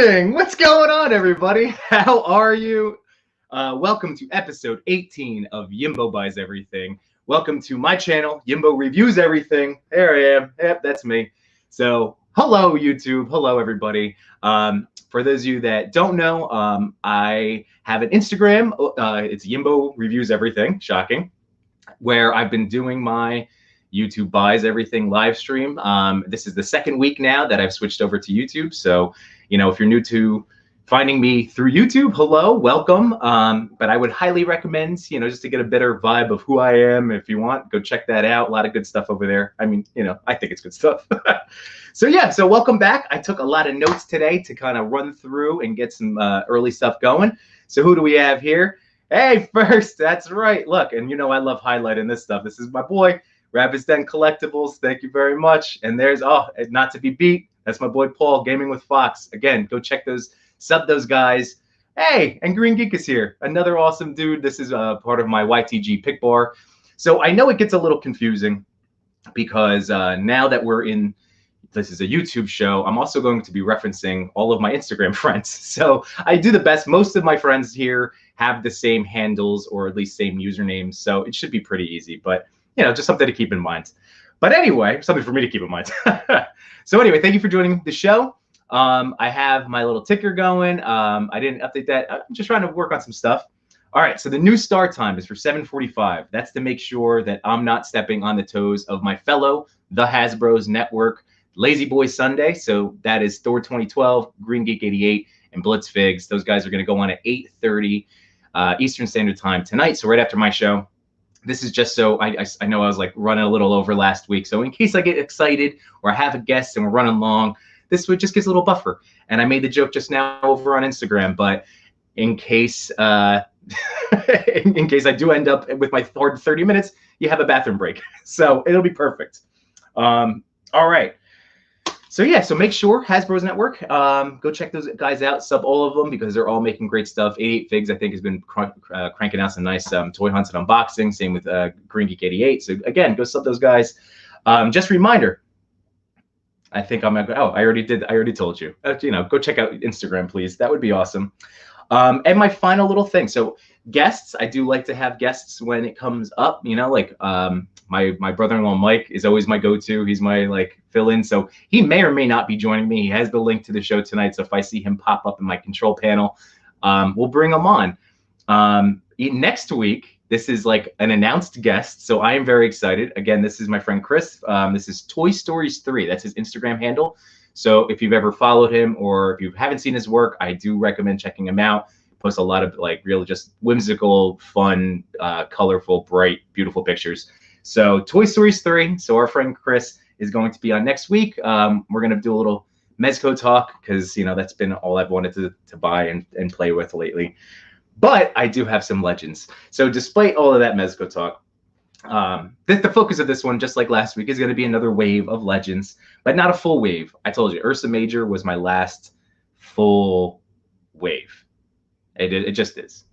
morning! What's going on, everybody? How are you? Welcome to episode 18 of Yimbo Buys Everything. Welcome to my channel, Yimbo Reviews Everything. There I am. Yep, that's me. So, hello, YouTube. Hello, everybody. For those of you that don't know, I have an Instagram. It's Yimbo Reviews Everything. Shocking. Where I've been doing my YouTube Buys Everything live stream. This is the second week now that I've switched over to YouTube. So, you know, if you're new to finding me through YouTube, hello, welcome. But I would highly recommend, you know, just to get a better vibe of who I am, if you want, go check that out. A lot of good stuff over there. I mean, you know, I think it's good stuff. So yeah, so welcome back. I took a lot of notes today to kind of run through and get some early stuff going. So who do we have here? Hey, first, that's right. Look, and you know I love highlighting this stuff. This is my boy, Rabbit's Den Collectibles. Thank you very much. And there's, oh, not to be beat, that's my boy Paul, Gaming with Fox. Again, go check those, sub those guys. Hey, and Green Geek is here. Another awesome dude. This is part of my YTG pick bar. So I know it gets a little confusing because now that we're in, this is a YouTube show, I'm also going to be referencing all of my Instagram friends. So I do the best. Most of my friends here have the same handles or at least same usernames. So it should be pretty easy, but you know, just something to keep in mind. But anyway, something for me to keep in mind. So anyway, thank you for joining the show. I have my little ticker going. I didn't update that. I'm just trying to work on some stuff. All right, so the new start time is for 7:45. That's to make sure that I'm not stepping on the toes of my fellow, the Hasbro's Network, Lazy Boy Sunday. So that is Thor 2012, Green Geek 88, and Blitz Figs. Those guys are going to go on at 8:30 Eastern Standard Time tonight. So right after my show. This is just so I know I was like running a little over last week. So in case I get excited or I have a guest and we're running long, this would just gives a little buffer. And I made the joke just now over on Instagram, but in case in case I do end up with my 30 minutes, you have a bathroom break. So it'll be perfect. All right. So yeah, so make sure Hasbro's Network, go check those guys out, sub all of them because they're all making great stuff. 88 Figs, I think, has been cranking out some nice toy hunts and unboxing. Same with Green Geek 88. So again, go sub those guys. Just a reminder, I think I'm gonna, oh, I already told you. You know, go check out Instagram, please. That would be awesome. And my final little thing. So guests, I do like to have guests when it comes up, you know, like my brother-in-law Mike is always my go-to. He's my like fill-in. So he may or may not be joining me. He has the link to the show tonight. So if I see him pop up in my control panel, we'll bring him on. Next week, this is like an announced guest. So I am very excited. Again, this is my friend Chris. This is Toy Stories 3. That's his Instagram handle. So if you've ever followed him or if you haven't seen his work, I do recommend checking him out. Posts a lot of like real just whimsical, fun, colorful, bright, beautiful pictures. So Toy Stories 3. So our friend Chris is going to be on next week. We're going to do a little Mezco talk because, you know, that's been all I've wanted to buy and play with lately. But I do have some legends. So despite all of that Mezco talk, the focus of this one, just like last week, is going to be another wave of legends, but not a full wave. I told you, Ursa Major was my last full wave. It just is.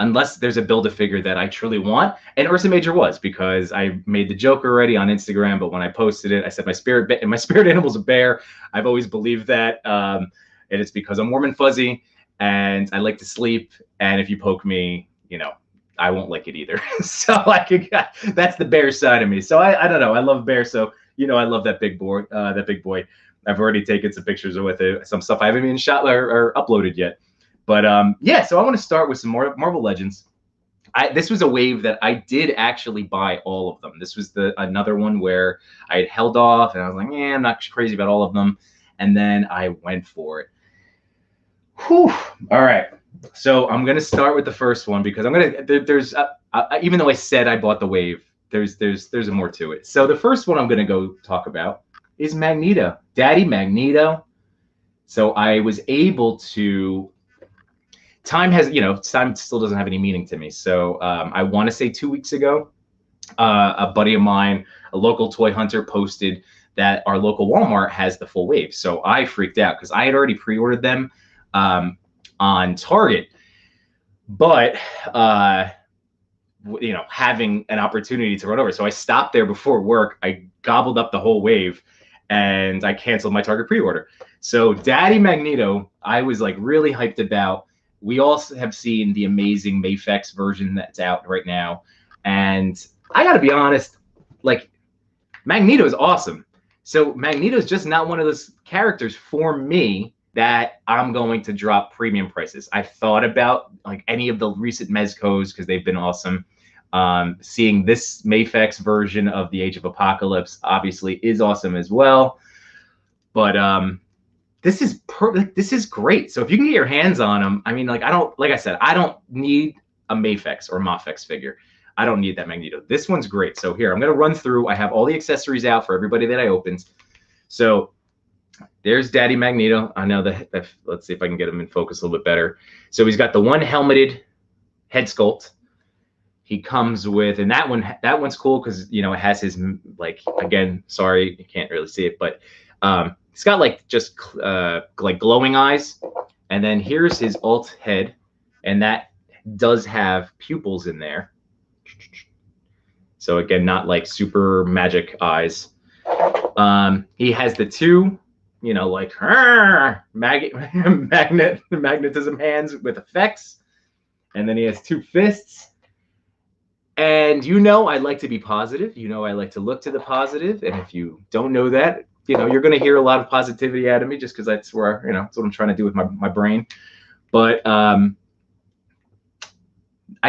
Unless there's a Build-A-Figure that I truly want. And Ursa Major was, because I made the joke already on Instagram, but when I posted it, I said my spirit animal's a bear. I've always believed that. And it's because I'm warm and fuzzy, and I like to sleep. And if you poke me, you know, I won't like it either. So that's the bear side of me. So I don't know. I love bear. So, you know, I love that big boy. I've already taken some pictures with it. Some stuff I haven't even shot or uploaded yet. But yeah, so I want to start with some more Marvel Legends. This was a wave that I did actually buy all of them. This was another one where I had held off and I was like, yeah, I'm not crazy about all of them. And then I went for it. Whew. All right. So I'm going to start with the first one because there's even though I said I bought the wave, there's more to it. So the first one I'm going to go talk about is Magneto, Daddy Magneto. So I was able to, time still doesn't have any meaning to me. So I want to say 2 weeks ago, a buddy of mine, a local toy hunter, posted that our local Walmart has the full wave. So I freaked out because I had already pre-ordered them on Target, but you know, having an opportunity to run over. So I stopped there before work. I gobbled up the whole wave, and I canceled my Target pre-order. So Daddy Magneto, I was like really hyped about. We also have seen the amazing Mafex version that's out right now, and I gotta be honest, like Magneto is awesome. So Magneto is just not one of those characters for me that I'm going to drop premium prices. I've thought about like any of the recent Mezcos because they've been awesome. Seeing this Mafex version of the Age of Apocalypse obviously is awesome as well. But this is this is great. So if you can get your hands on them, I mean, like I said, I don't need a Mafex or Mafex figure. I don't need that Magneto. This one's great. So here, I'm going to run through. I have all the accessories out for everybody that I opened. So there's Daddy Magneto. I know that, let's see if I can get him in focus a little bit better. So he's got the one helmeted head sculpt. He comes with, and that one's cool because, you know, it has his, like, again, sorry, you can't really see it, but it's got like just like glowing eyes. And then here's his alt head, and that does have pupils in there. So again, not like super magic eyes. He has the two, you know, like magnetism hands with effects. And then he has two fists. And you know I like to be positive. You know I like to look to the positive. And if you don't know that, you know, you're going to hear a lot of positivity out of me just because that's where, you know, that's what I'm trying to do with my brain. But I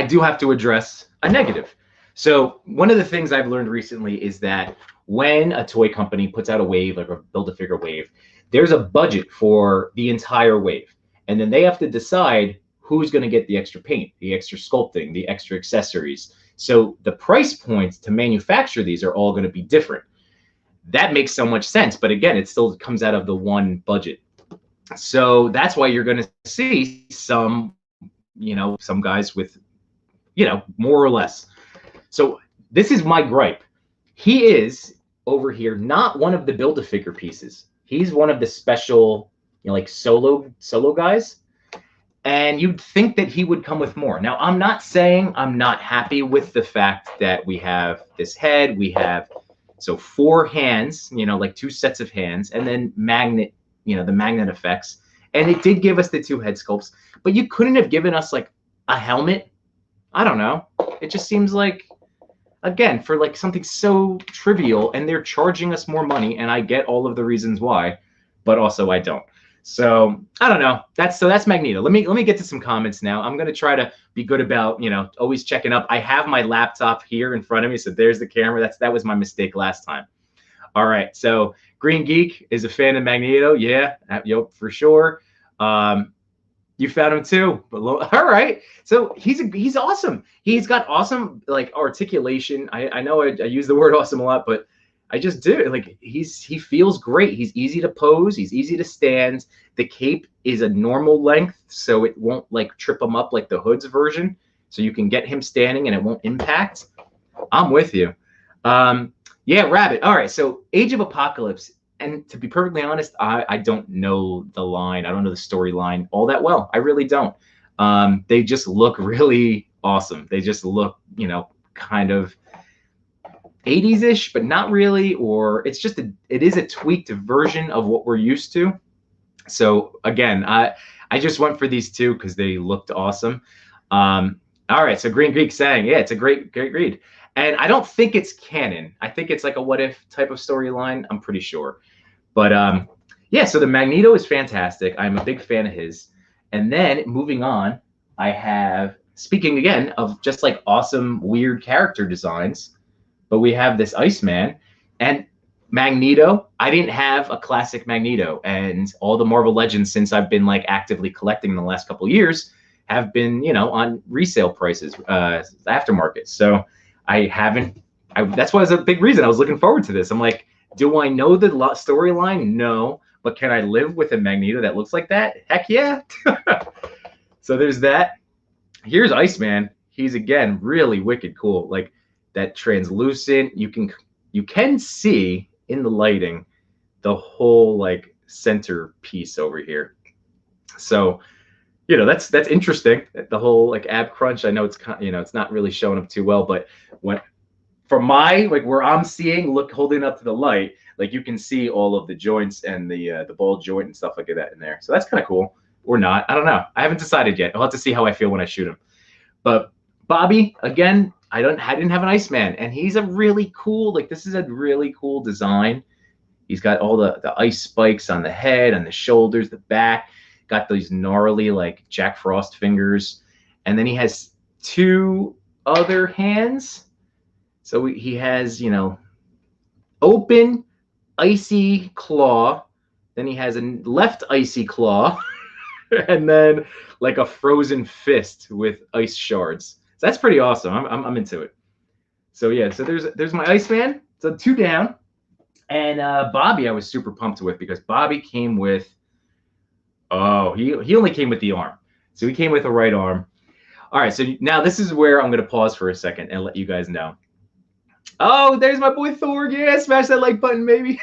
do have to address a negative. So one of the things I've learned recently is that when a toy company puts out a wave, like a Build-A-Figure wave, there's a budget for the entire wave. And then they have to decide who's going to get the extra paint, the extra sculpting, the extra accessories. So the price points to manufacture these are all going to be different. That makes so much sense. But again, it still comes out of the one budget. So that's why you're going to see some, you know, some guys with, you know, more or less. So this is my gripe. He is over here not one of the Build-A-Figure pieces. He's one of the special, you know, like solo guys. And you'd think that he would come with more. Now, I'm not saying I'm not happy with the fact that we have this head. We have, so 4 hands, you know, like 2 sets of hands, and then magnet, you know, the magnet effects. And it did give us the 2 head sculpts, but you couldn't have given us like a helmet. I don't know. It just seems like, again, for like something so trivial, and they're charging us more money, and I get all of the reasons why, but also I don't. So I don't know. That's Magneto. Let me get to some comments now. I'm gonna try to be good about, you know, always checking up. I have my laptop here in front of me, so there's the camera. That was my mistake last time. All right. So Green Geek is a fan of Magneto. Yeah, yep, for sure. You found him too. But all right. So he's awesome. He's got awesome like articulation. I know I use the word awesome a lot, but I just do. Like he feels great. He's easy to pose. He's easy to stand. The cape is a normal length, so it won't like trip him up like the Hood's version. So you can get him standing and it won't impact. I'm with you. Yeah, Rabbit. All right. So Age of Apocalypse. And to be perfectly honest, I don't know the line. I don't know the storyline all that well. I really don't. They just look really awesome. They just look, you know, kind of 80s-ish, but not really. Or it's just it is a tweaked version of what we're used to. So again, I just went for these 2 because they looked awesome. All right. So Green Greek saying, yeah, it's a great read. And I don't think it's canon. I think it's like a what if type of storyline. I'm pretty sure. But yeah, so the Magneto is fantastic. I'm a big fan of his. And then moving on, I have, speaking again of just like awesome, weird character designs, but we have this Iceman and Magneto. I didn't have a classic Magneto, and all the Marvel Legends since I've been like actively collecting in the last couple of years have been, you know, on resale prices, aftermarket. So I haven't, that's why it's a big reason I was looking forward to this. I'm like, do I know the storyline? No. But can I live with a Magneto that looks like that? Heck yeah. So there's that. Here's Iceman. He's, again, really wicked cool. Like that translucent, you can see in the lighting the whole like center piece over here. So, you know, that's interesting. The whole like ab crunch. I know it's, you know, it's not really showing up too well, but when from my, like where I'm seeing, look, holding up to the light, like you can see all of the joints and the ball joint and stuff like that in there. So that's kind of cool, or not. I don't know. I haven't decided yet. I'll have to see how I feel when I shoot him. But Bobby, again, I didn't have an Iceman, and he's a really cool, like this is a really cool design. He's got all the ice spikes on the head, on the shoulders, the back, got these gnarly like Jack Frost fingers. And then he has two other hands. So he has, you know, open icy claw. Then he has a left icy claw. And then like a frozen fist with ice shards. So that's pretty awesome. I'm into it. So yeah, so there's my Iceman. So 2 down. And Bobby I was super pumped with, because Bobby came with, he only came with the arm. So he came with a right arm. All right, so now this is where I'm going to pause for a second and let you guys know. Oh, there's my boy Thor. Yeah, smash that like button, baby.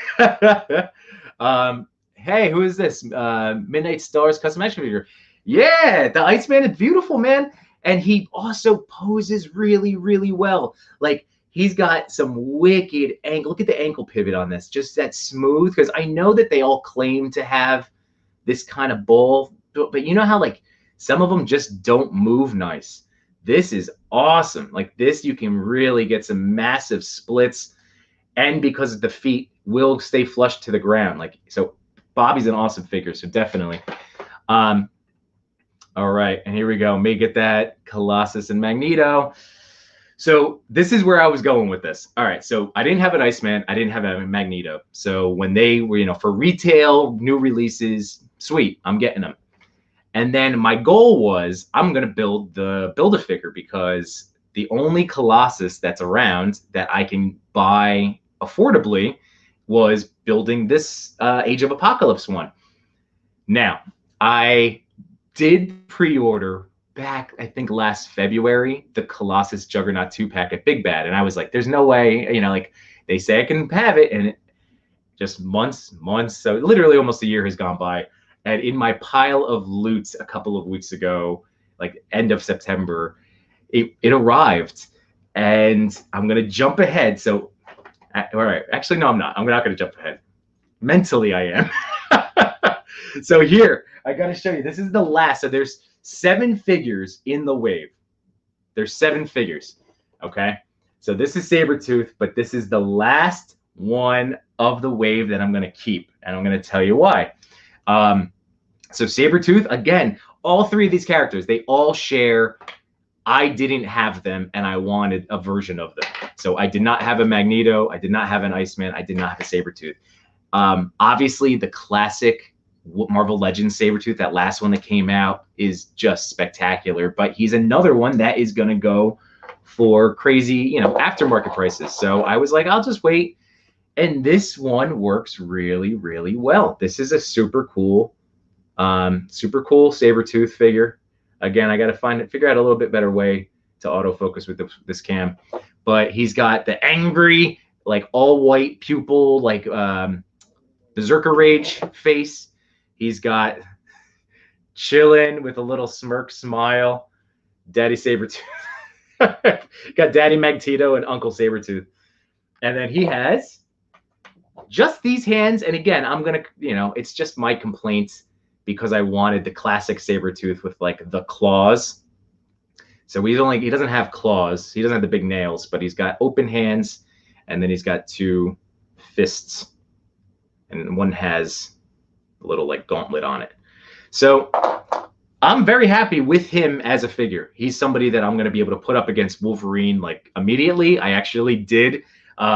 Hey, who is this? Midnight Stars custom action figure. Yeah, the Iceman is beautiful, man. And he also poses really, really well. Like, he's got some wicked ankle. Look at the ankle pivot on this. Just that smooth. Because I know that they all claim to have this kind of ball. But you know how, like, some of them just don't move nice. This is awesome. Like, this, you can really get some massive splits. And because the feet will stay flush to the ground. Like, so Bobby's an awesome figure. So definitely. All right, and here we go. May get that Colossus and Magneto. So this is where I was going with this. All right, so I didn't have an Iceman. I didn't have a Magneto. So when they were, you know, for retail, new releases, sweet, I'm getting them. And then my goal was I'm going to build the Build-A-Figure, because the only Colossus that's around that I can buy affordably was building this Age of Apocalypse one. Now, I did pre-order back, I think last February, the Colossus Juggernaut 2-pack at Big Bad. And I was like, there's no way, you know, like they say I can have it. And just months. So literally almost a year has gone by. And in my pile of loot a couple of weeks ago, like end of September, it arrived. And I'm going to jump ahead. So, all right, actually, no, I'm not. I'm not going to jump ahead. Mentally, I am. So here, I got to show you. This is the last. So there's 7 figures in the wave. There's 7 figures. Okay. So this is Saber Tooth, but this is the last one of the wave that I'm going to keep. And I'm going to tell you why. So Saber Tooth, again, all 3 of these characters, they all share. I didn't have them, and I wanted a version of them. So I did not have a Magneto. I did not have an Iceman. I did not have a Saber Tooth. Obviously, the classic Marvel Legends Sabretooth, that last one that came out, is just spectacular. But he's another one that is going to go for crazy, you know, aftermarket prices. So I was like, I'll just wait. And this one works really, really well. This is a super cool Sabretooth figure. Again, I got to figure out a little bit better way to autofocus with this cam. But he's got the angry, like all white pupil, like Berserker Rage face. He's got chilling with a little smirk smile. Daddy Sabretooth. Got Daddy Magneto and Uncle Sabretooth. And then he has just these hands. And again, I'm going to, you know, it's just my complaint, because I wanted the classic Sabretooth with like the claws. So he doesn't have claws. He doesn't have the big nails, but he's got open hands. And then he's got 2 fists. And one has a little like gauntlet on it. So I'm very happy with him as a figure. He's somebody that I'm going to be able to put up against Wolverine like immediately. I actually did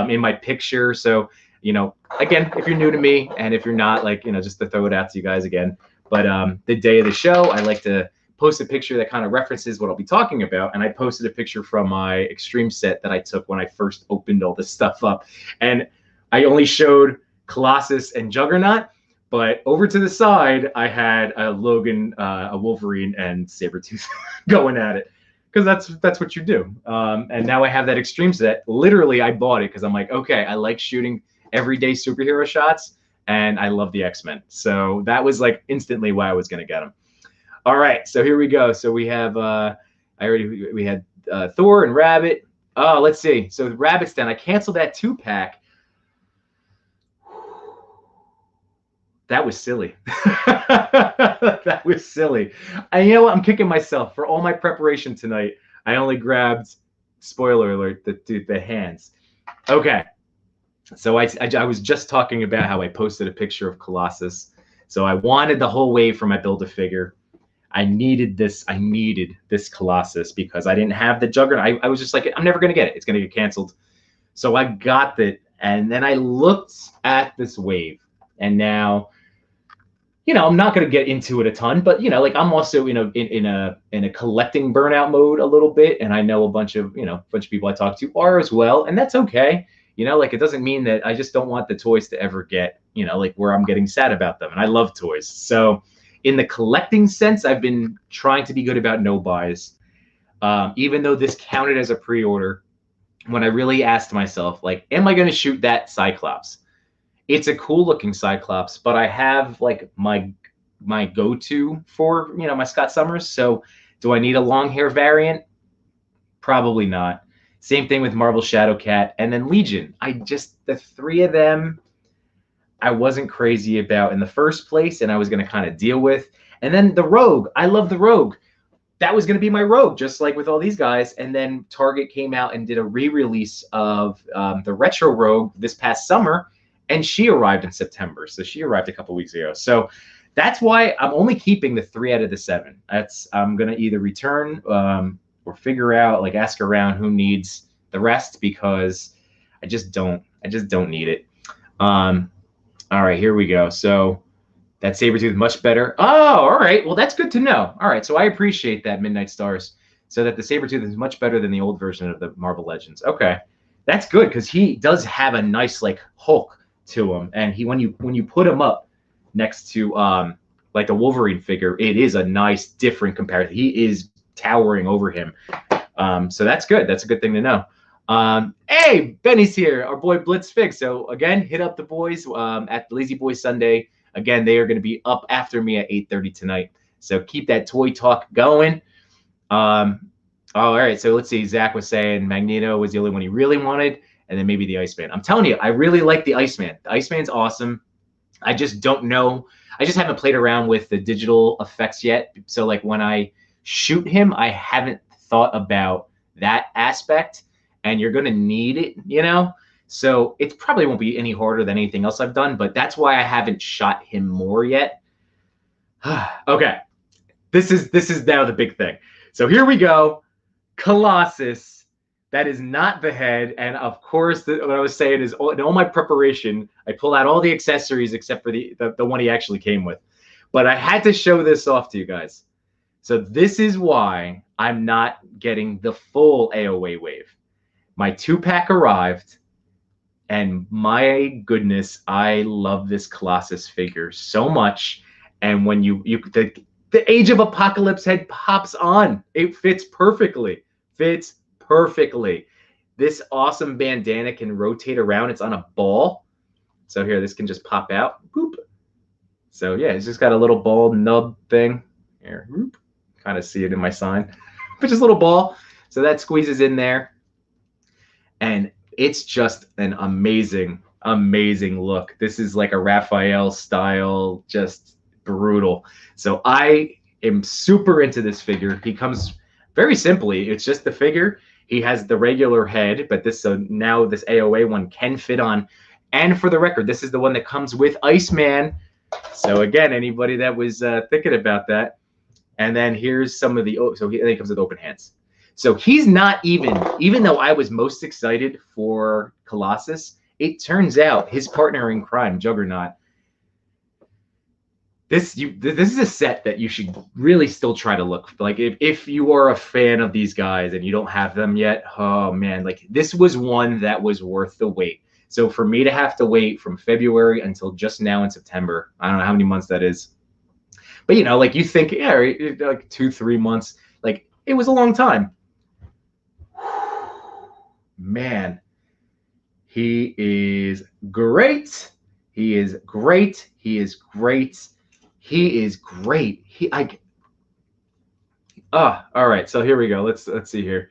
in my picture. So, you know, again, if you're new to me, and if you're not, like, you know, just to throw it out to you guys again. But the day of the show, I like to post a picture that kind of references what I'll be talking about. And I posted a picture from my Extreme set that I took when I first opened all this stuff up. And I only showed Colossus and Juggernaut. But over to the side, I had a Logan, a Wolverine, and Sabretooth going at it, because that's what you do. And now I have that Extreme set. Literally, I bought it because I'm like, okay, I like shooting everyday superhero shots, and I love the X-Men. So that was like instantly why I was going to get them. All right, so here we go. So we have we had Thor and Rabbit, Oh, let's see. So Rabbit's Den, I canceled that 2-pack. That was silly. That was silly. And you know what? I'm kicking myself for all my preparation tonight. I only grabbed, spoiler alert, the hands. Okay. So I was just talking about how I posted a picture of Colossus. So I wanted the whole wave for my Build-A-Figure. I needed this Colossus because I didn't have the Juggernaut. I was just like, I'm never going to get it. It's going to get canceled. So I got it. And then I looked at this wave. And now, I'm not going to get into it a ton, but like I'm also in a collecting burnout mode a little bit, and I know a bunch of people I talk to are as well, and that's okay. Like it doesn't mean that I just don't want the toys to ever get like where I'm getting sad about them, and I love toys. So in the collecting sense, I've been trying to be good about no buys, even though this counted as a pre-order. When I really asked myself, like, am I going to shoot that Cyclops? It's a cool looking Cyclops, but I have like my go-to for, my Scott Summers. So do I need a long hair variant? Probably not. Same thing with Marvel Shadowcat and then Legion. The three of them, I wasn't crazy about in the first place, and I was going to kind of deal with. And then the Rogue, I love the Rogue. That was going to be my Rogue, just like with all these guys. And then Target came out and did a re-release of the Retro Rogue this past summer, and she arrived in September. So she arrived a couple weeks ago. So that's why I'm only keeping the 3 out of the 7. I'm going to either return or figure out, like ask around who needs the rest, because I just don't need it. All right, here we go. So that Saber Tooth much better. Oh, all right. Well, that's good to know. All right, so I appreciate that, Midnight Stars. So that the Saber Tooth is much better than the old version of the Marvel Legends. Okay, that's good, because he does have a nice like Hulk to him, and when you put him up next to like the Wolverine figure, it is a nice different comparison. He is towering over him. So that's good. That's a good thing to know. Hey, Benny's here, our boy Blitz Fig. So again, hit up the boys at the Lazy Boy Sunday. Again, they are going to be up after me at 8:30 tonight. So keep that toy talk going. All right. So let's see. Zach was saying Magneto was the only one he really wanted, and then maybe the Iceman. I'm telling you, I really like the Iceman. The Iceman's awesome. I just don't know. I just haven't played around with the digital effects yet. So like when I shoot him, I haven't thought about that aspect, and you're going to need it, So it probably won't be any harder than anything else I've done, but that's why I haven't shot him more yet. Okay. This is now the big thing. So here we go. Colossus. That is not the head. And of course, what I was saying is in all my preparation, I pulled out all the accessories except for the one he actually came with. But I had to show this off to you guys. So this is why I'm not getting the full AoA wave. My 2-pack arrived, and my goodness, I love this Colossus figure so much. And when the Age of Apocalypse head pops on, it fits perfectly. This awesome bandana can rotate around. It's on a ball. So here, this can just pop out. Boop. So yeah, it's just got a little ball nub thing. Here, whoop. Kind of see it in my sign. But just a little ball. So that squeezes in there. And it's just an amazing, amazing look. This is like a Raphael style, just brutal. So I am super into this figure. He comes very simply. It's just the figure. He has the regular head, but now this AoA one can fit on. And for the record, this is the one that comes with Iceman. So again, anybody that was thinking about that. And then here's some of the, he comes with open hands. So he's not even though I was most excited for Colossus, it turns out his partner in crime, Juggernaut, this is a set that you should really still try to look for. Like if you are a fan of these guys and you don't have them yet, oh man, like this was one that was worth the wait. So for me to have to wait from February until just now in September, I don't know how many months that is. But like you think, yeah, like 2-3 months, like it was a long time. Man, he is great. He is great. He is great. He is great. All right. So here we go. Let's see here.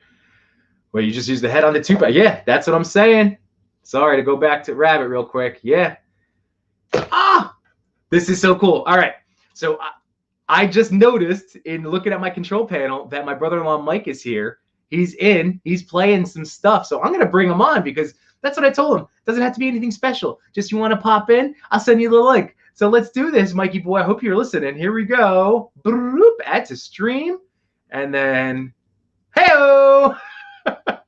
Well, you just use the head on the two-pad. Yeah, that's what I'm saying. Sorry to go back to Rabbit real quick. Yeah. Ah! This is so cool. All right. So I just noticed in looking at my control panel that my brother-in-law Mike is here. He's playing some stuff. So I'm going to bring him on because that's what I told him. It doesn't have to be anything special. Just you want to pop in, I'll send you the link. So let's do this, Mikey boy. I hope you're listening. Here we go. Bloop, add to stream. And then, hey-o!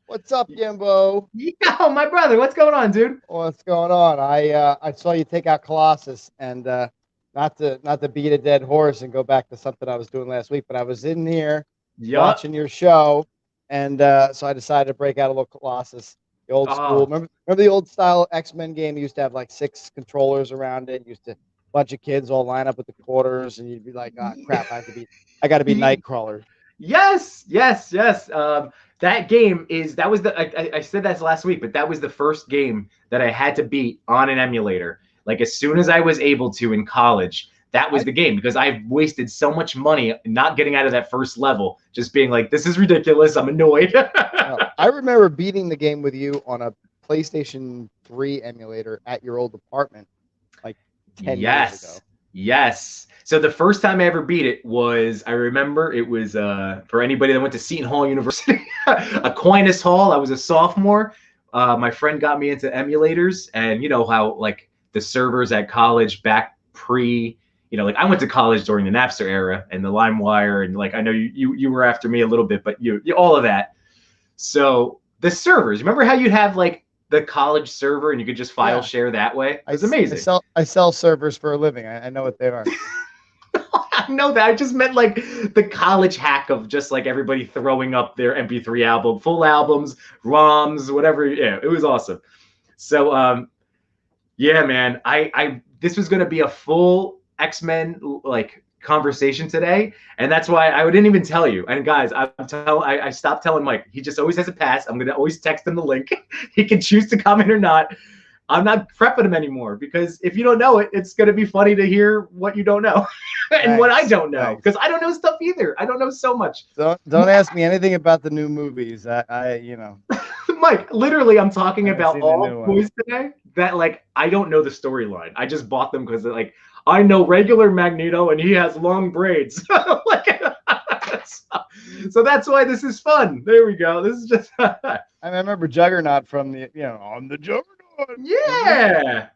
What's up, Yimbo? Yo, my brother. What's going on, dude? What's going on? I saw you take out Colossus, and not to beat a dead horse and go back to something I was doing last week, but I was in here watching your show, and so I decided to break out a little Colossus, the old school. Remember the old style X-Men game? You used to have like 6 controllers around it. You used to bunch of kids all line up with the quarters, and you'd be like, "Oh crap, I got to be Nightcrawler." Yes. That game was I said that last week, but that was the first game that I had to beat on an emulator. Like as soon as I was able to in college, that was the game because I've wasted so much money not getting out of that first level, just being like, this is ridiculous. I'm annoyed. I remember beating the game with you on a PlayStation 3 emulator at your old apartment like 10 years ago. Yes. So the first time I ever beat it was, I remember it was for anybody that went to Seton Hall University, Aquinas Hall. I was a sophomore. My friend got me into emulators, and you know how like the servers at college back like I went to college during the Napster era and the LimeWire, and like I know you were after me a little bit, but you all of that. So the servers, remember how you'd have like the college server and you could just file share that way? It was amazing. I sell servers for a living. I know what they are. I know that. I just meant like the college hack of just like everybody throwing up their MP3 album, full albums, ROMs, whatever. Yeah, it was awesome. So, yeah, man, this was going to be a full X-Men like conversation today, and that's why I didn't even tell you. And guys, I stopped telling Mike. He just always has a pass. I'm going to always text him the link. He can choose to comment or not. I'm not prepping him anymore because if you don't know it, it's going to be funny to hear what you don't know and what I don't know because I don't know stuff either. I don't know so much. Don't ask me anything about the new movies. Mike, literally, I'm talking about all boys today that like I don't know the storyline. I just bought them because like I know regular Magneto and he has long braids. So that's why this is fun. There we go. This is just. I remember Juggernaut from on the Juggernaut. Yeah.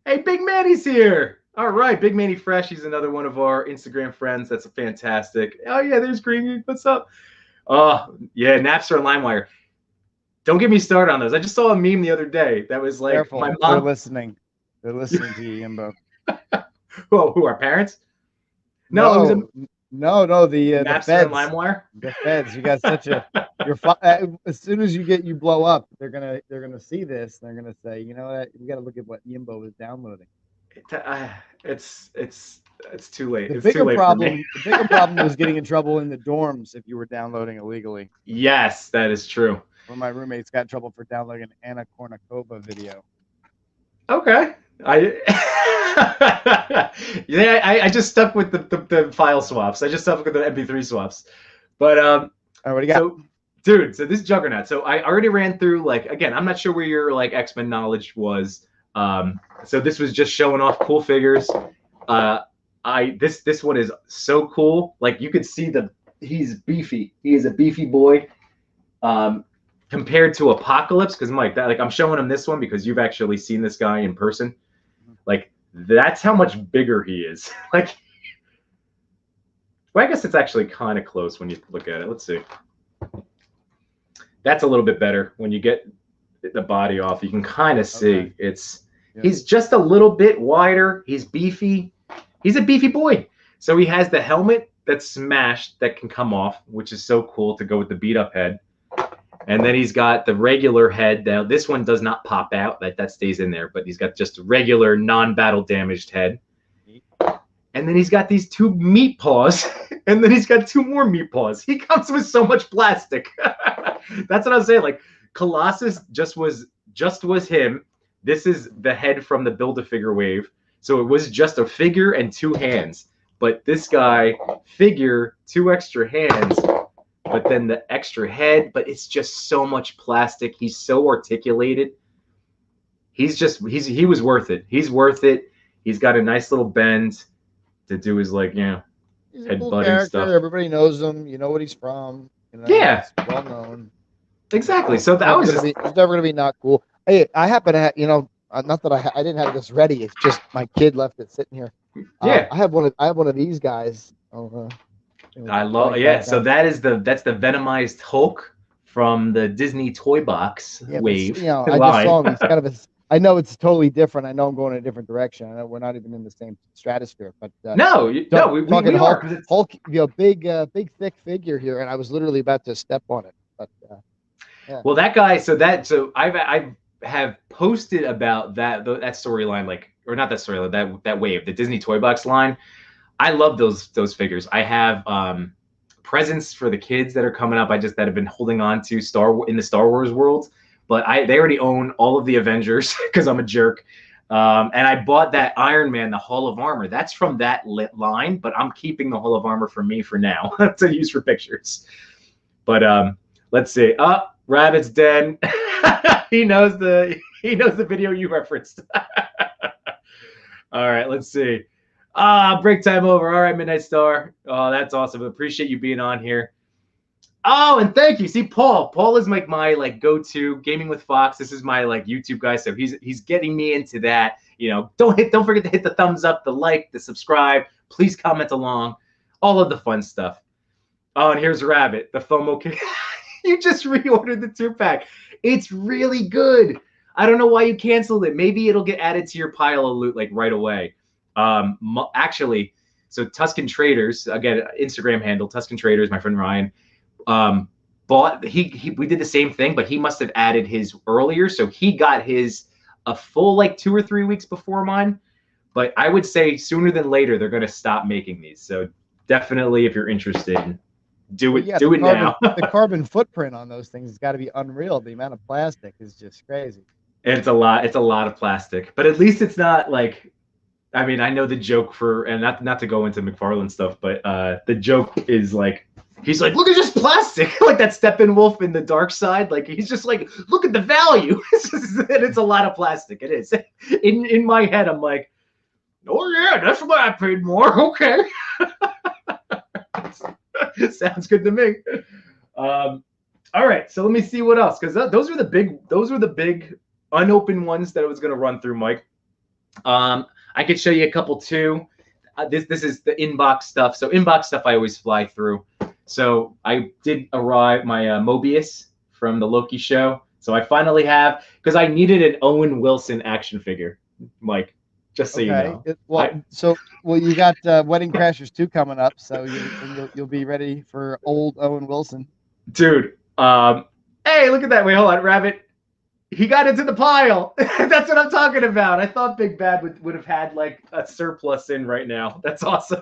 Hey, Big Manny's here. All right, Big Manny Fresh. He's another one of our Instagram friends. That's fantastic. Oh yeah, there's Green. What's up? Oh yeah, Napster and LimeWire. Don't get me started on those. I just saw a meme the other day that was like, careful. My mom. They're listening to you, Yimbo. Who are parents? No, the Napster feds. And LimeWire. The feds. You got such a. As soon as you blow up, they're gonna see this. They're gonna say, you know what? We got to look at what Yimbo is downloading. It's too late. The bigger problem was getting in trouble in the dorms if you were downloading illegally. Yes, that is true. One of my roommates got in trouble for downloading an Anna Kournikova video. Okay. I just stuck with the file swaps. I just stuck with the MP3 swaps. But what do you got? So, dude, so this Juggernaut. So I already ran through, like, again, I'm not sure where your like X-Men knowledge was. So this was just showing off cool figures. This one is so cool. Like you could see he's beefy. He is a beefy boy. Compared to Apocalypse, because Mike, I'm showing him this one because you've actually seen this guy in person. Like that's how much bigger he is. Like, well, I guess it's actually kind of close when you look at it. Let's see. That's a little bit better when you get the body off. You can kind of see he's just a little bit wider. He's beefy. He's a beefy boy. So he has the helmet that's smashed that can come off, which is so cool to go with the beat up head. And then he's got the regular head. Now, this one does not pop out. That stays in there. But he's got just a regular non-battle damaged head. And then he's got these 2 meat paws. And then he's got 2 more meat paws. He comes with so much plastic. That's what I was saying. Like, Colossus just was him. This is the head from the Build-A-Figure wave. So it was just a figure and 2 hands. But this guy, figure, 2 extra hands. but then the extra head, but it's just so much plastic. He's so articulated. He was worth it. He's worth it. He's got a nice little bend to do his, like, he's a head cool butting character. stuff. Everybody knows him. You know what he's from. Yeah. It's well known. Exactly. So that was it's never gonna be not cool. Hey, I happen to have, not that I didn't have this ready. It's just my kid left it sitting here. Yeah. I have one of these guys. I love. Yeah. So that's the Venomized Hulk from the Disney Toy Box wave. I just saw him. He's kind of I know it's totally different. I know I'm going in a different direction. I know we're not even in the same stratosphere. But we are. Hulk, big thick figure here, and I was literally about to step on it. But yeah. Well, that guy. So I have posted about that storyline, like, or not that storyline, that wave, the Disney Toy Box line. I love those figures. I have presents for the kids that are coming up. that have been holding on to in the Star Wars world, but they already own all of the Avengers because I'm a jerk. And I bought that Iron Man, the Hall of Armor. That's from that line, but I'm keeping the Hall of Armor for me for now to use for pictures. But let's see. Rabbit's Den. He knows the video you referenced. All right, let's see. Break time over. All right, Midnight Star. Oh, that's awesome. Appreciate you being on here. Oh, and thank you. See, Paul. Paul is like my go-to Gaming with Fox. This is my YouTube guy, so he's getting me into that. Don't forget to hit the thumbs up, the like, the subscribe. Please comment along. All of the fun stuff. Oh, and here's Rabbit, the FOMO kid. You just reordered the 2-pack. It's really good. I don't know why you canceled it. Maybe it'll get added to your pile of loot right away. Actually, so Tuscan Traders, again, Instagram handle Tuscan Traders, my friend Ryan, bought we did the same thing, but he must have added his earlier, so he got his a full 2 or 3 weeks before mine. But I would say sooner than later they're going to stop making these. So definitely, if you're interested, do it. Do it now. The carbon footprint on those things has got to be unreal. The amount of plastic is just crazy. It's a lot. It's a lot of plastic, but at least it's not I mean, I know the joke and not to go into McFarlane stuff, but the joke is he's like, look at this plastic, like that Steppenwolf in the Dark Side. He's just like, look at the value. And it's a lot of plastic. It is. In my head, I'm like, oh yeah, that's why I paid more. Okay. Sounds good to me. All right, so let me see what else, because those were the big unopened ones that I was going to run through, Mike. I could show you a couple too. This is the inbox stuff. So inbox stuff I always fly through. So I did arrive my Mobius from the Loki show. So I finally have, because I needed an Owen Wilson action figure, Mike. Just so you know. You got Wedding Crashers 2 coming up, so you'll be ready for old Owen Wilson. Dude, hey, look at that. Wait, hold on, Rabbit. He got into the pile. That's what I'm talking about. I thought Big Bad would have had a surplus in right now. That's awesome.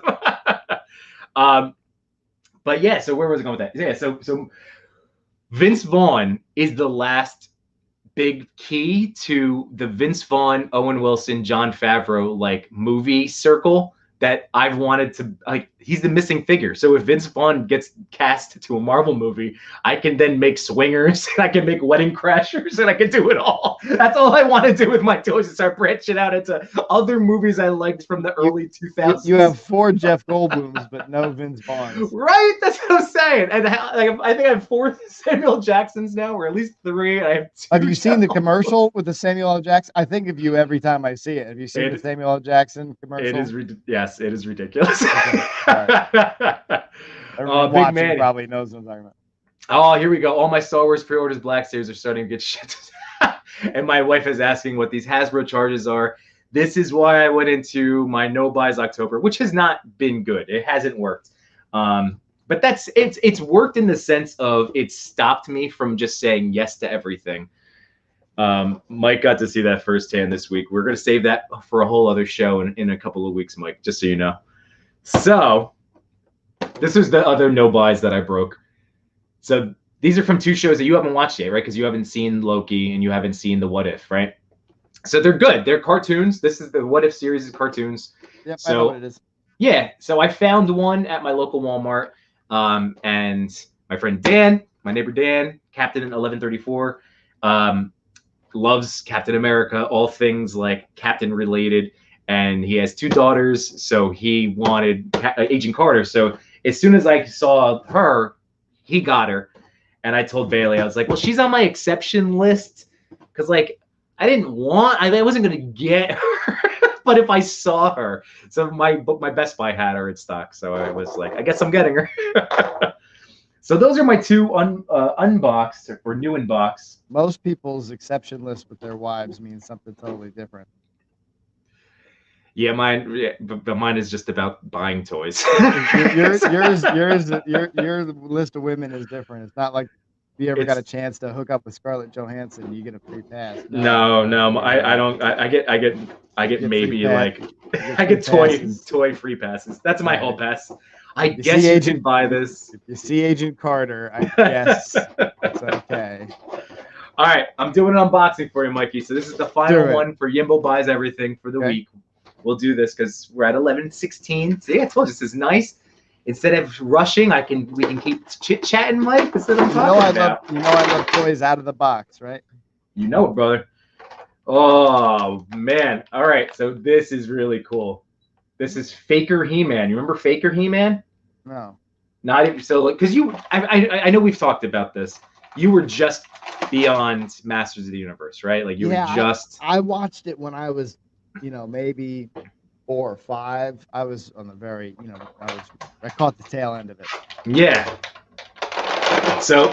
But yeah, so where was I going with that? Yeah, so Vince Vaughn is the last big key to the Vince Vaughn, Owen Wilson, Jon Favreau movie circle that I've wanted to he's the missing figure. So if Vince Vaughn gets cast to a Marvel movie, I can then make Swingers, and I can make Wedding Crashers, and I can do it all. That's all I want to do with my toys, is start branching out into other movies I liked from the early 2000s. You have 4 Jeff Goldblums, but no Vince Vaughns. Right? That's what I'm saying. And I think I have 4 Samuel Jacksons now, or at least 3. I have 2. Have you seen the commercial with the Samuel L. Jackson? I think of you every time I see it. Have you seen the Samuel L. Jackson commercial? It is yes, it is ridiculous. Okay. Right. Big man probably knows what I'm talking about. Oh, here we go. All my Star Wars pre-orders Black Series are starting to get shit. And my wife is asking what these Hasbro charges are. This is why I went into my no buys October, which has not been good. It hasn't worked. But it's worked in the sense of it stopped me from just saying yes to everything. Mike got to see that firsthand this week. We're going to save that for a whole other show in a couple of weeks, Mike, just so you know. So this is the other no buys that I broke. So these are from 2 shows that you haven't watched yet, right? Because you haven't seen Loki and you haven't seen the What If, right? So they're good. They're cartoons. This is the What If series of cartoons. Yep, so, I know what it is. Yeah. So I found one at my local Walmart, and my friend Dan, my neighbor Dan, Captain 1134, loves Captain America, all things like Captain related, and he has 2 daughters, so he wanted Agent Carter. So as soon as I saw her, he got her, and I told Bailey, I was like, well, she's on my exception list, because like I wasn't gonna get her, but if I saw her, so my Best Buy had her in stock, so I was like, I guess I'm getting her. So those are my 2 unboxed or new in box. Most people's exception list with their wives means something totally different. Yeah, but mine is just about buying toys. Your list of women is different. It's not like if you ever got a chance to hook up with Scarlett Johansson, you get a free pass. No, I don't. I get maybe like I get toy free passes. That's my whole pass. I guess you can buy this. If you see Agent Carter, I guess it's okay. All right, I'm doing an unboxing for you, Mikey. So this is the final one for Yimbo Buys Everything for the week. We'll do this because we're at 11:16. See, I told you this is nice. Instead of rushing, we can keep chit-chatting, Mike. That's what I'm talking about. I love toys out of the box, right? You know it, brother. Oh man! All right, so this is really cool. This is Faker He-Man. You remember Faker He-Man? No. Not even so, like, because I know we've talked about this. You were just beyond Masters of the Universe, right? Like you were just. I watched it when I was, maybe 4 or 5. I was on the very, I caught the tail end of it. Yeah. So,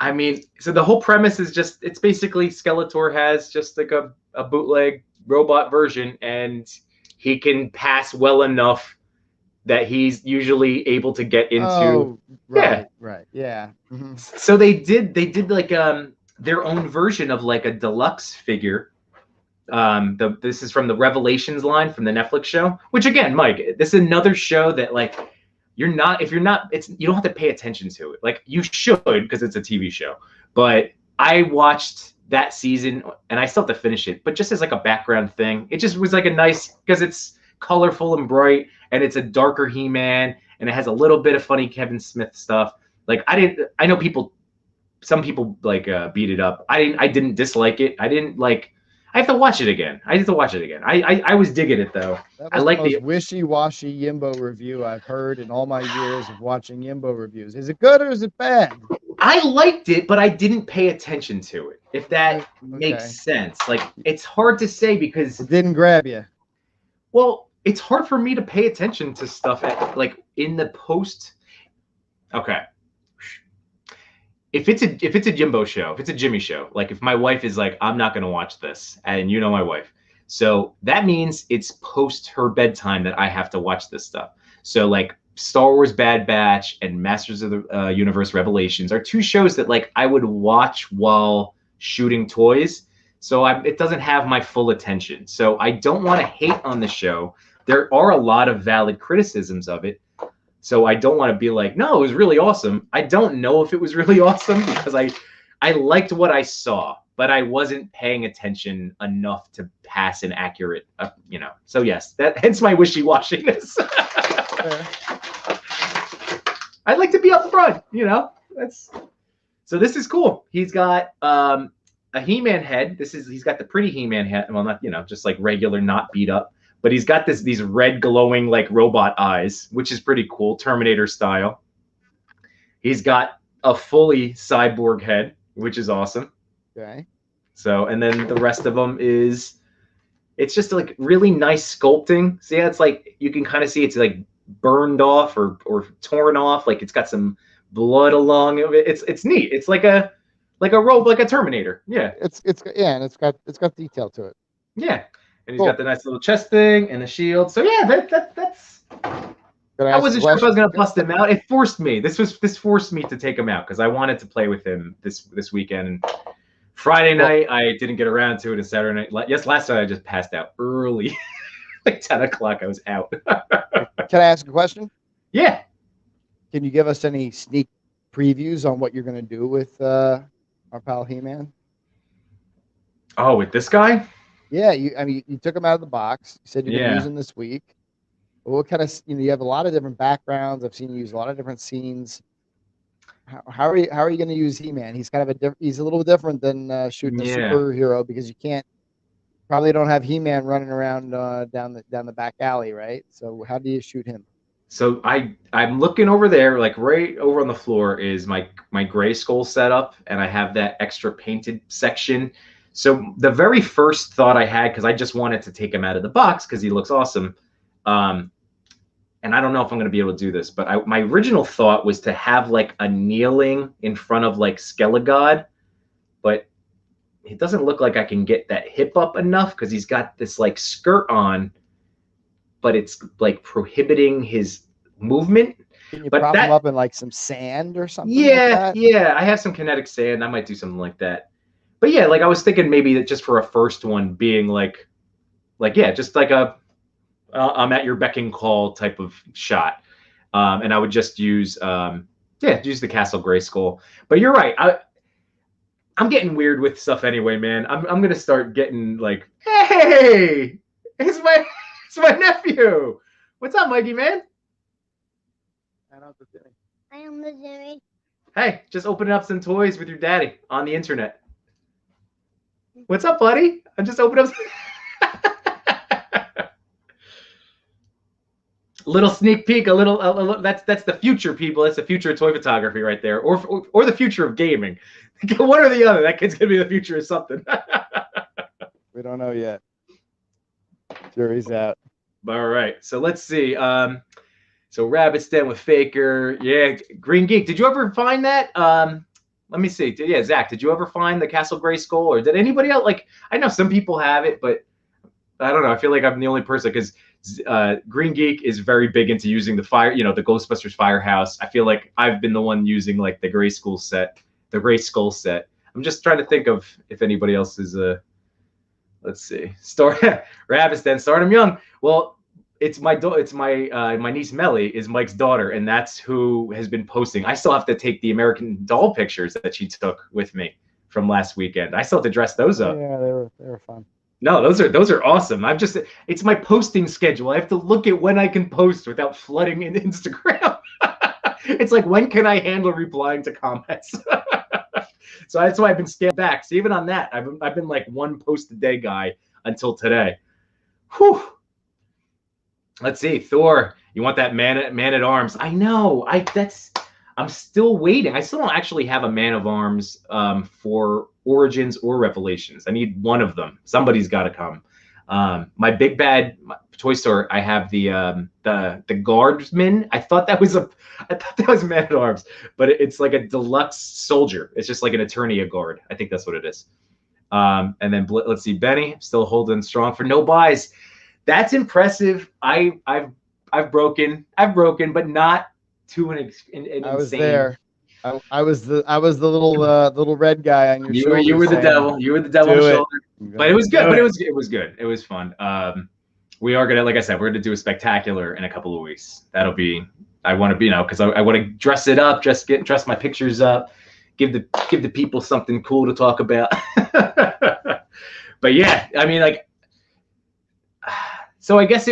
I mean, so the whole premise is just, it's basically Skeletor has just like a bootleg robot version, and he can pass well enough that he's usually able to get into. Oh, right, yeah. Mm-hmm. So they did like their own version of like a deluxe figure. This is from the Revelations line from the Netflix show, which again, Mike, this is another show that like you don't have to pay attention to it. Like you should, because it's a TV show. But I watched that season and I still have to finish it, but just as like a background thing, it just was like a nice, because it's colorful and bright and it's a darker He-Man and it has a little bit of funny Kevin Smith stuff. Like I know some people like beat it up. I didn't dislike it. I have to watch it again. I was digging it though. That was the most wishy-washy Yimbo review I've heard in all my years of watching Yimbo reviews. Is it good or is it bad? I liked it, but I didn't pay attention to it, if that makes sense. Like, it's hard to say because... It didn't grab you. Well, it's hard for me to pay attention to stuff like in the post... Okay. If it's a Jimbo show, if it's a Jimmy show, like if my wife is like, I'm not going to watch this, and you know my wife. So that means it's post her bedtime that I have to watch this stuff. So like Star Wars Bad Batch and Masters of the Universe Revelations are 2 shows that like I would watch while shooting toys. So it doesn't have my full attention. So I don't want to hate on the show. There are a lot of valid criticisms of it. So I don't want to be like, no, it was really awesome. I don't know if it was really awesome because I liked what I saw, but I wasn't paying attention enough to pass an accurate, So yes, hence my wishy-washiness. I'd like to be up front, So this is cool. He's got a He-Man head. He's got the pretty He-Man head. Well, not, just like regular, not beat up. But he's got these red glowing like robot eyes, which is pretty cool, Terminator style. He's got a fully cyborg head, which is awesome. Okay. So, and then the rest of them it's just like really nice sculpting. So yeah, it's like you can kind of see it's like burned off or torn off. Like it's got some blood along of it. It's neat. It's like a robe, like a Terminator. Yeah. And it's got detail to it. Yeah. And he's got the nice little chest thing and the shield. So yeah, that's. I wasn't sure if I was gonna bust him out. It forced me. This forced me to take him out because I wanted to play with him this weekend. Friday night I didn't get around to it. And Saturday night, yes, last night I just passed out early, like 10 o'clock. I was out. Can I ask a question? Yeah. Can you give us any sneak previews on what you're gonna do with our pal He-Man? Oh, with this guy? Yeah, you took him out of the box. You said you're gonna use him this week. What kind of, you have a lot of different backgrounds. I've seen you use a lot of different scenes. How are you going to use He-Man? He's kind of he's a little different than shooting a Yeah. superhero, because you can't probably don't have He-Man running around down the back alley, right? So how do you shoot him? So I'm looking over there, like right over on the floor is my gray skull setup, and I have that extra painted section. So the very first thought I had, because I just wanted to take him out of the box because he looks awesome, and I don't know if I'm going to be able to do this, but my original thought was to have like a kneeling in front of like Skelegod, but it doesn't look like I can get that hip up enough because he's got this like skirt on, but it's like prohibiting his movement. Can you But prop that, him up in like some sand or something like yeah, that? yeah, I have some kinetic sand. I might do something like that. But yeah, like I was thinking maybe that just for a first one being like yeah, just like a I'm at your beck and call type of shot. And I would just use use the Castle Grayskull. But you're right. I'm getting weird with stuff anyway, man. I'm gonna start getting like, hey, it's my nephew. What's up, Mikey, man? I am the Jimmy. Hey, just opening up some toys with your daddy on the internet. What's up, buddy? I'm just opening up. Little sneak peek, a little. That's the future, people. That's the future of toy photography right there, or the future of gaming. One or the other. That kid's gonna be the future of something. We don't know yet. Jury's out. All right, so let's see. So Rabbit's Den with Faker. Yeah, Green Geek. Did you ever find that? Let me see. Yeah, Zach, did you ever find the Castle Grayskull, or did anybody else? Like, I know some people have it, but I don't know. I feel like I'm the only person because Green Geek is very big into using the fire, the Ghostbusters Firehouse. I feel like I've been the one using like the Grayskull set, the Grayskull set. I'm just trying to think of if anybody else is let's see. Rabbit's Den, Stardom Young. Well, it's my niece Melly is Mike's daughter, and that's who has been posting. I still have to take the American Doll pictures that she took with me from last weekend. I still have to dress those up. Yeah, they were fun. No, those are awesome. It's my posting schedule. I have to look at when I can post without flooding in Instagram. It's like, when can I handle replying to comments? So that's why I've been scaled back. So even on that, I've been like one post a day guy until today. Whew. Let's see, Thor. You want that man at arms? I know. I'm still waiting. I still don't actually have a Man of Arms for Origins or Revelations. I need one of them. Somebody's got to come. My big bad toy store. I have the Guardsman. I thought that was Man at Arms, but it's like a deluxe soldier. It's just like an Eternia guard. I think that's what it is. And then let's see, Benny still holding strong for no buys. That's impressive. I've broken, but not to an insane. I was there. I was the little red guy on your shoulder. You were the devil. You were the devil on the shoulder. But it was good. But it was good. It was fun. We are gonna, like I said, we're gonna do a spectacular in a couple of weeks. That'll be. I want to, because I want to dress it up, dress my pictures up, give the people something cool to talk about. But yeah, I mean, like, so I guess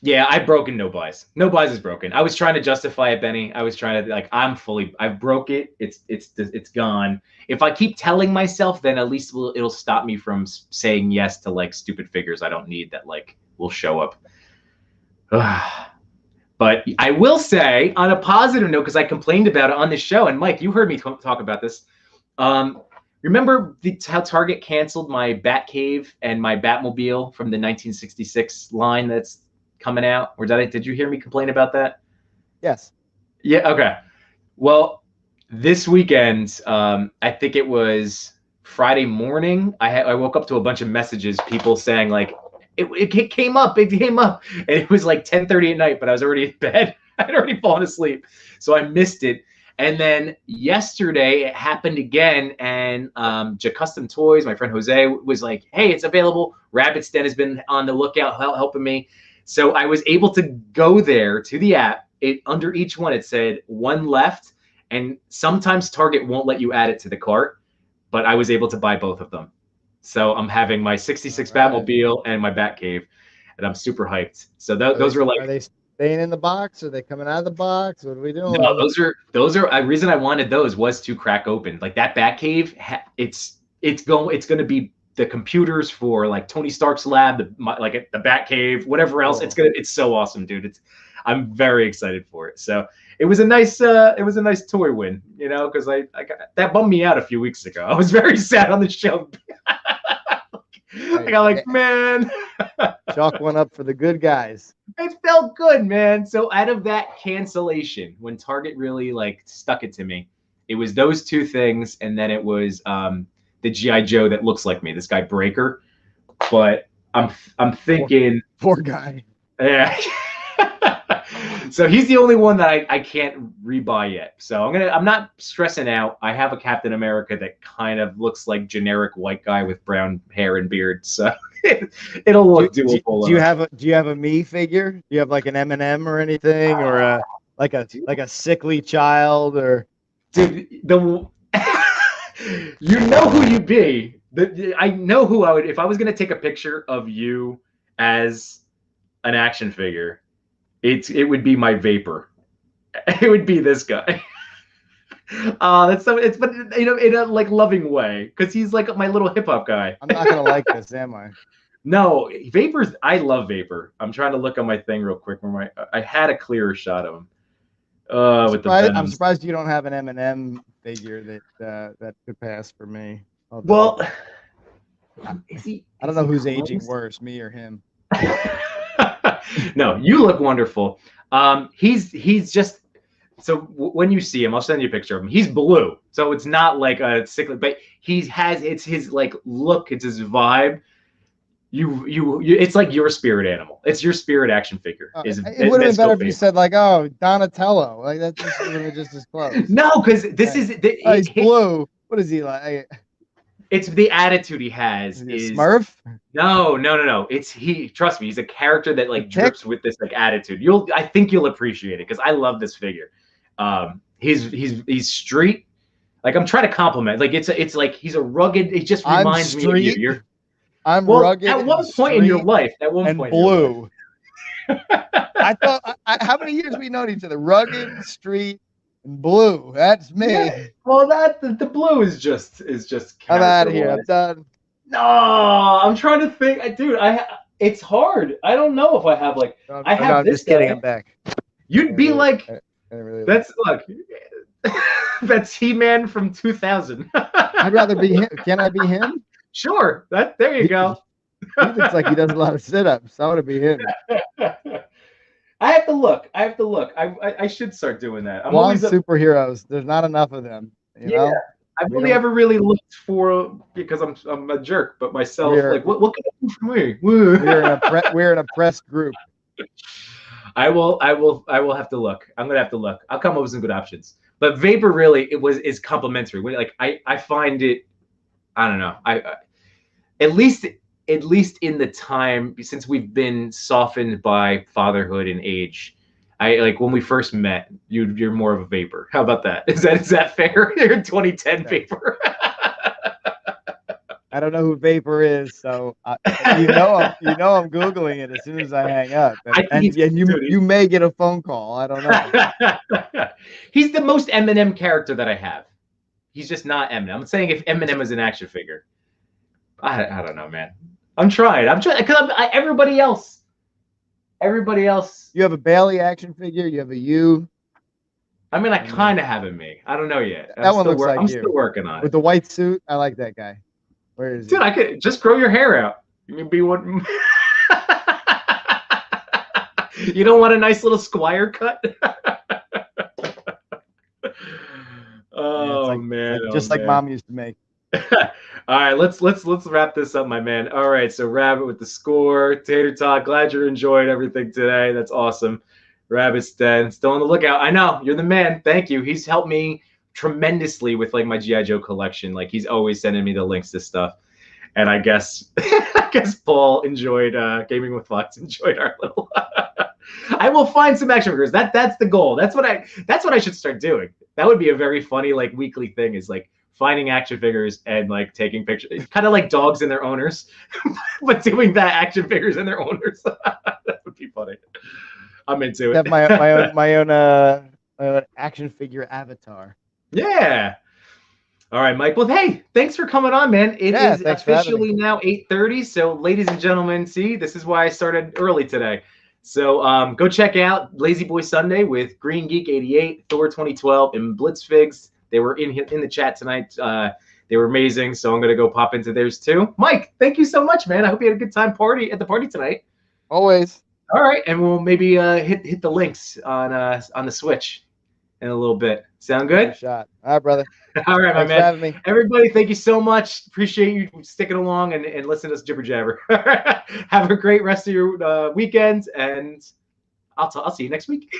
yeah, I've broken no buys. No buys is broken. I was trying to justify it, Benny. I was trying to, like, I've broke it. It's gone. If I keep telling myself, then at least it'll stop me from saying yes to like stupid figures I don't need that like will show up. But I will say, on a positive note, because I complained about it on the show, and Mike, you heard me talk about this. Remember how Target canceled my Batcave and my Batmobile from the 1966 line that's coming out? Or did you hear me complain about that? Yes. Yeah. Okay. Well, this weekend, I think it was Friday morning, I woke up to a bunch of messages, people saying like, it came up, and it was like 10:30 at night, but I was already in bed. I'd already fallen asleep, so I missed it. And then yesterday it happened again, and Custom Toys, my friend Jose, was like, hey, it's available. Rabbit's Den has been on the lookout, helping me. So I was able to go there to the app. Under each one, it said one left, and sometimes Target won't let you add it to the cart, but I was able to buy both of them. So I'm having my 66 Batmobile and my Batcave, and I'm super hyped. So those are like. Are they staying in the box? Are they coming out of the box? What are we doing? No, those are. The reason I wanted those was to crack open. Like that Batcave, it's going to be the computers for like Tony Stark's lab, the Batcave, whatever else. It's so awesome, dude. I'm very excited for it. So it was a nice toy win, you know, because that bummed me out a few weeks ago. I was very sad on the show. I got like, man. Chalk one up for the good guys. It felt good, man. So out of that cancellation, when Target really like stuck it to me, it was those two things, and then it was the G.I. Joe that looks like me, this guy Breaker. But I'm thinking poor guy. Yeah. So he's the only one that I can't rebuy yet. So I'm not stressing out. I have a Captain America that kind of looks like generic white guy with brown hair and beard. So it'll look doable. Do you have a me figure? Do you have like an M&M or anything, or like a sickly child, or dude, you know who you'd be. I know who I would, if I was gonna take a picture of you as an action figure. It would be my Vapor. It would be this guy. That's so. It's but you know, in a like loving way, because he's like my little hip hop guy. I'm not gonna like this, am I? No, Vapor's. I love Vapor. I'm trying to look on my thing real quick. Where I had a clearer shot of him. I'm surprised you don't have an M&M figure that could pass for me. Well, is he? I don't know who's aging worse, me or him. No, you look wonderful. He's just so when you see him, I'll send you a picture of him. He's blue, so it's not like a sickly, but it's his like look, it's his vibe. You it's like your spirit animal. It's your spirit action figure. It would have been better if you said like, oh, Donatello, like that's just as close. No, because this is he's blue. What is he like? It's the attitude he has. Is Smurf? No. It's trust me, he's a character that like drips with this like attitude. I think you'll appreciate it because I love this figure. He's street. Like I'm trying to compliment. Like it's like he's a rugged. It just reminds me of you. I'm rugged. At one point in your life, blue. I thought. How many years we known each other? Rugged, street, and blue. That's me. Yeah. Well, the blue is just. I'm out of here. I'm done. No, I'm trying to think, dude. It's hard. I don't know if I have like. I have I'm this. Just kidding. I'm back. You'd be like. Really that's look. That's He-Man from 2000. I'd rather be him. Can I be him? Sure. There you go. He looks like he does a lot of sit-ups. I want to be him. I have to look. I should start doing that. I'm always superheroes. There's not enough of them. You know? I've only ever really looked for because I'm a jerk, but myself like what can I do for me? We're an oppressed group. I will have to look. I'm gonna have to look. I'll come up with some good options. But Vapor really is complimentary. Like I find it. I don't know. At least in the time since we've been softened by fatherhood and age, I like when we first met. You're more of a Vapor. How about that? Is that fair? You're 2010 Vapor. I don't know who Vapor is, so you know I'm googling it as soon as I hang up, and you may get a phone call. I don't know. He's the most M&M character that I have. He's just not Eminem. I'm saying if Eminem is an action figure, I don't know, man. I'm trying because everybody else. You have a Bailey action figure. You have a you. I mean, I kind of have a me. I don't know yet. That one looks like you. I'm still working on it. With the white suit, I like that guy. Where is he? Dude, I could just grow your hair out. You can be one. You don't want a nice little squire cut? Oh man! Like Mom used to make. All right, let's wrap this up, my man. All right, so Rabbit with the score. Tater Tot, glad you enjoyed everything today. That's awesome. Rabbit's dead. Still on the lookout. I know you're the man. Thank you. He's helped me tremendously with like my G.I. Joe collection. Like he's always sending me the links to stuff. And I guess Paul enjoyed Gaming with Fox. Enjoyed our little. I will find some action figures. That's the goal. That's what I should start doing. That would be a very funny like weekly thing. Is like finding action figures and like taking pictures. It's kind of like dogs and their owners, but doing that action figures and their owners. That would be funny. I'm into it. Have my own action figure avatar. Yeah. All right, Mike. Well, hey, thanks for coming on, man. It is officially now 8:30. So, ladies and gentlemen, see, this is why I started early today. So go check out Lazy Boy Sunday with Green Geek 88, Thor 2012, and Blitzfigs. They were in the chat tonight. They were amazing. So I'm gonna go pop into theirs too. Mike, thank you so much, man. I hope you had a good time at the party tonight. Always. All right, and we'll maybe hit the links on the Switch in a little bit. Sound good? Shot. All right, brother. All right, Thanks my man. for having me. Everybody, thank you so much. Appreciate you sticking along and listening to us jibber jabber. Have a great rest of your weekend, and I'll see you next week.